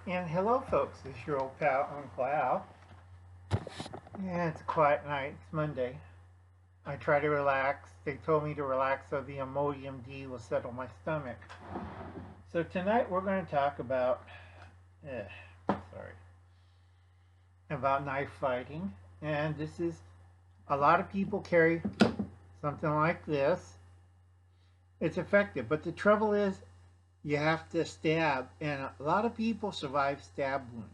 And hello, folks. This is your old pal, Uncle Al. Yeah, it's a quiet night. It's Monday. I try to relax. They told me to relax so the Imodium D will settle my stomach. So tonight we're going to talk eh, sorry, about knife fighting. And this is, a lot of people carry something like this. It's effective, but the trouble is you have to stab, and a lot of people survive stab wounds.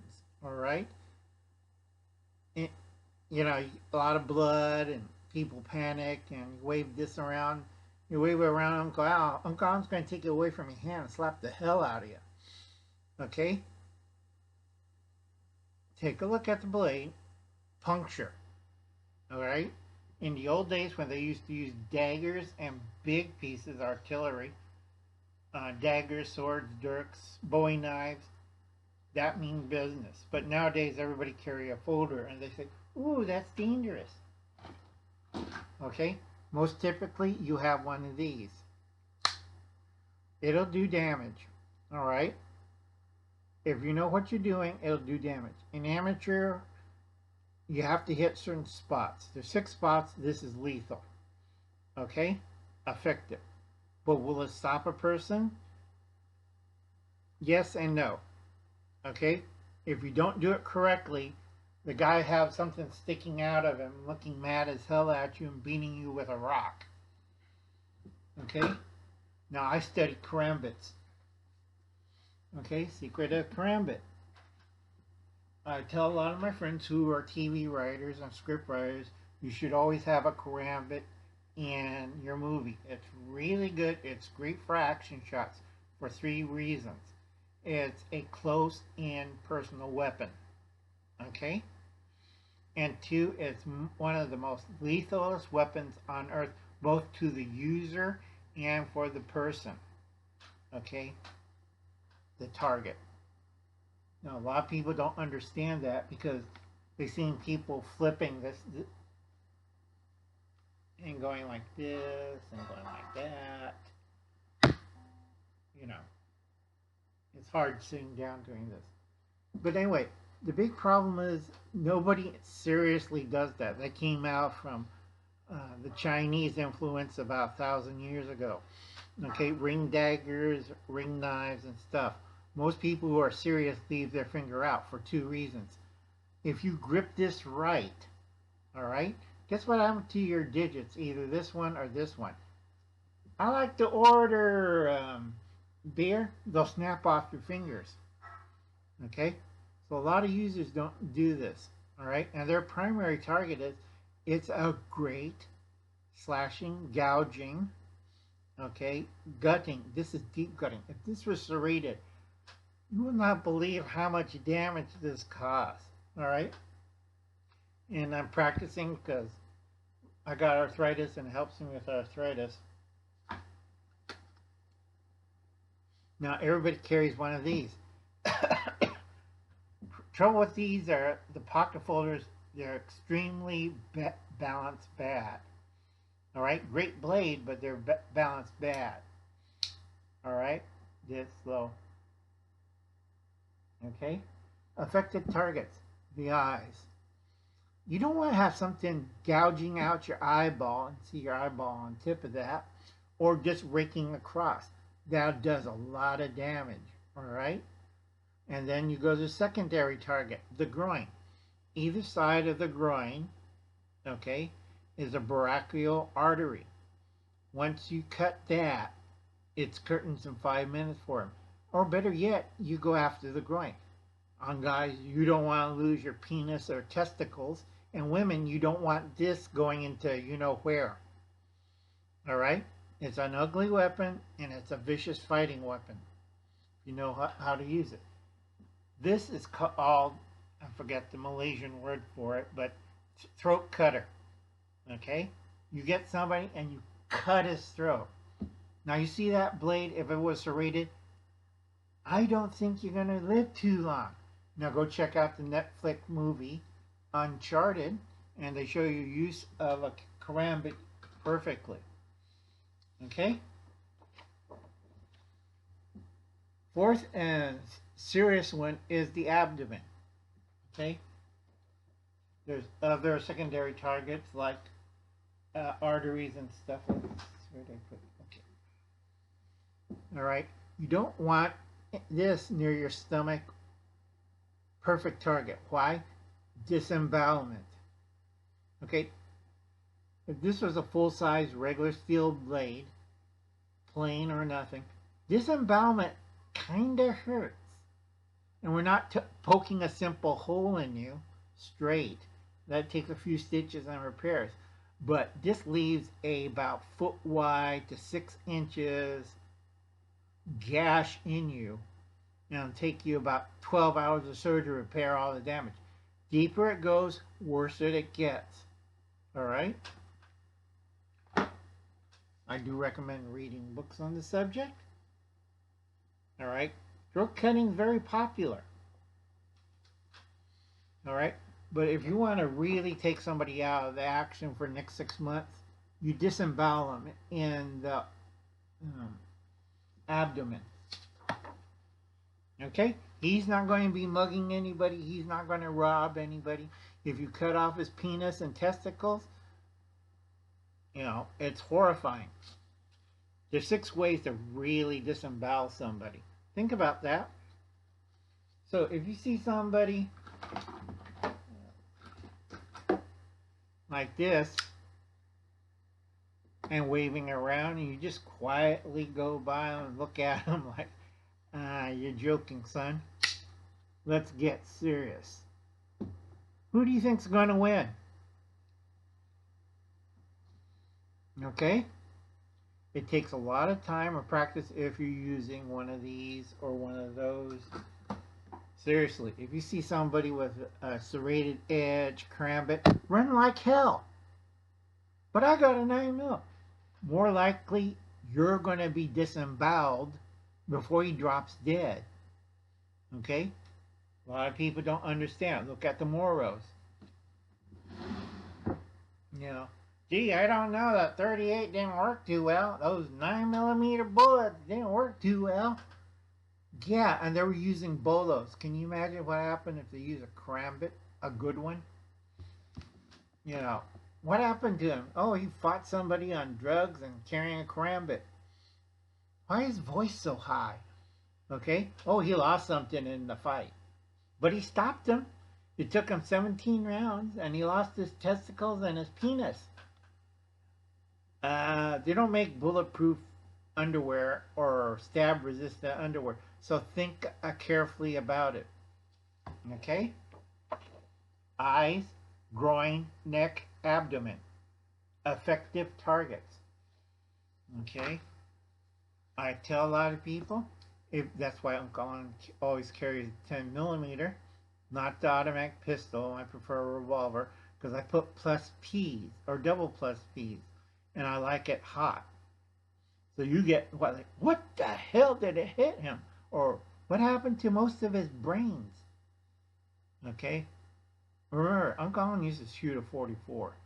All right, and, a lot of blood, and people panic, and you wave this around. You wave it around Uncle Al. Uncle Al's going to take it away from your hand and slap the hell out of you. Okay? Take a look at the blade. Puncture. All right? In the old days when they used to use daggers and big pieces, artillery, daggers, swords, dirks, bowie knives, that means business. But nowadays everybody carry a folder and they say, ooh, that's dangerous. Okay? Most typically you have one of these. It'll do damage. Alright? If you know what you're doing, it'll do damage. In amateur, you have to hit certain spots. There's 6 spots. This is lethal. Okay? Effective. But will it stop a person? Yes and no. Okay? If you don't do it correctly, the guy have something sticking out of him, looking mad as hell at you and beating you with a rock. Okay? Now I studied Karambits. Okay, secret of Karambit. I tell a lot of my friends who are TV writers and script writers, you should always have a Karambit in your movie. It's really good. It's great for action shots for 3 reasons. It's a close-in personal weapon. Okay? And 2, it's one of the most lethalest weapons on earth, both to the user and for the person. Okay? The target. Now, a lot of people don't understand that because they've seen people flipping this and going like this and going like that. It's hard sitting down doing this. But anyway, the big problem is nobody seriously does that. That came out from the Chinese influence about 1,000 years ago. Okay, ring daggers, ring knives, and stuff. Most people who are serious leave their finger out for 2 reasons. If you grip this right, all right, guess what happened to your digits? Either this one or this one. I like to order beer. They'll snap off your fingers. Okay, so a lot of users don't do this. All right, and their primary target is it's a great slashing, gouging, okay, gutting. This is deep gutting. If this was serrated, you will not believe how much damage this caused. All right, and I'm practicing because I got arthritis and it helps me with arthritis. Now everybody carries one of these. Trouble with these are the pocket folders. They're extremely balanced bad. All right, great blade, but they're balanced bad. All right, this slow. Okay, affected targets, the eyes. You don't want to have something gouging out your eyeball and see your eyeball on tip of that, or just raking across. That does a lot of damage. All right, and then you go to the secondary target, the groin. Either side of the groin, okay, is a brachial artery. Once you cut that, it's curtains in 5 minutes for him. Or better yet, you go after the groin. On guys, you don't want to lose your penis or testicles. And women, you don't want this going into you know where. All right? It's an ugly weapon, and it's a vicious fighting weapon. You know how to use it. This is called, I forget the Malaysian word for it, but throat cutter. Okay? You get somebody and you cut his throat. Now you see that blade, if it was serrated, I don't think you're going to live too long. Now go check out the Netflix movie Uncharted, and they show you use of a karambit perfectly. Okay? Fourth and serious one is the abdomen. Okay? There's other secondary targets like arteries and stuff. Where did I put it? Okay. All right. You don't want this near your stomach. Perfect target. Why? Disembowelment. Okay. If this was a full-size regular steel blade, plain or nothing, disembowelment kind of hurts. And we're not poking a simple hole in you straight. That takes a few stitches and repairs. But this leaves a about foot wide to 6 inches gash in you. And it'll take you about 12 hours of surgery to repair all the damage. Deeper it goes, worse it gets. All right? I do recommend reading books on the subject. All right? Throat cutting is very popular. All right? But if you want to really take somebody out of the action for the next 6 months, you disembowel them in the abdomen. Okay? He's not going to be mugging anybody. He's not going to rob anybody. If you cut off his penis and testicles, you know, it's horrifying. There's 6 ways to really disembowel somebody. Think about that. So if you see somebody like this and waving around, and you just quietly go by and look at them like, you're joking, son. Let's get serious. Who do you think's going to win? Okay? It takes a lot of time or practice if you're using one of these or one of those. Seriously, if you see somebody with a serrated edge, karambit, run like hell. But I got a 9mm. More likely, you're going to be disemboweled before he drops dead. Okay? A lot of people don't understand. Look at the Moros. You know, gee, I don't know, that 38 didn't work too well. Those 9mm bullets didn't work too well. Yeah, and they were using bolos. Can you imagine what happened if they use a karambit, a good one? You know, what happened to him? Oh, he fought somebody on drugs and carrying a karambit. Why is his voice so high? Okay? Oh, he lost something in the fight. But he stopped him. It took him 17 rounds, and he lost his testicles and his penis. They don't make bulletproof underwear or stab-resistant underwear. So think carefully about it. Okay? Eyes, groin, neck, abdomen. Effective targets. Okay? I tell a lot of people, that's why Uncle Alan always carries 10mm, not the automatic pistol. I prefer a revolver because I put plus P's or double plus P's, and I like it hot. So you get what the hell did it hit him? Or what happened to most of his brains? Okay? Remember, Uncle Alan used to shoot a 44.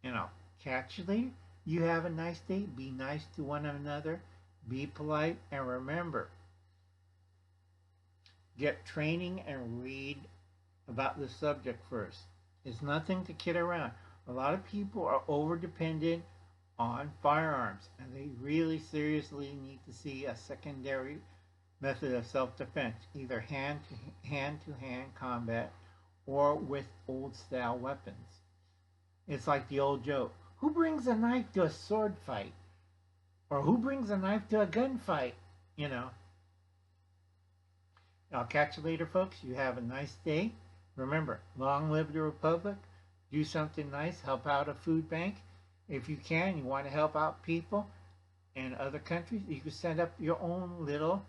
You know, catch you later. You have a nice day. Be nice to one another. Be polite. And remember, get training and read about the subject first. It's nothing to kid around. A lot of people are over-dependent on firearms, and they really seriously need to see a secondary method of self-defense, either hand-to-hand combat or with old-style weapons. It's like the old joke, who brings a knife to a sword fight? Or who brings a knife to a gunfight? You know. I'll catch you later, folks. You have a nice day. Remember, long live the Republic. Do something nice. Help out a food bank. If you can, you want to help out people in other countries, you can set up your own little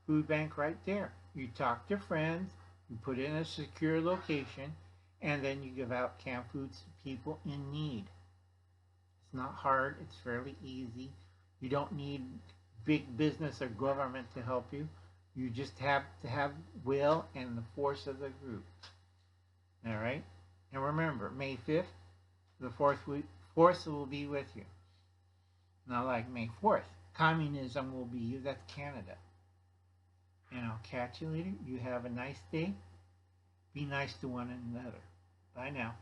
food bank right there. You talk to friends, you put it in a secure location, and then you give out canned foods to people in need. It's not hard. It's fairly easy. You don't need big business or government to help you. You just have to have will and the force of the group. All right? And remember, May 5th, the force will be with you. Not like May 4th. Communism will be you. That's Canada. And I'll catch you later. You have a nice day. Be nice to one another. Bye now.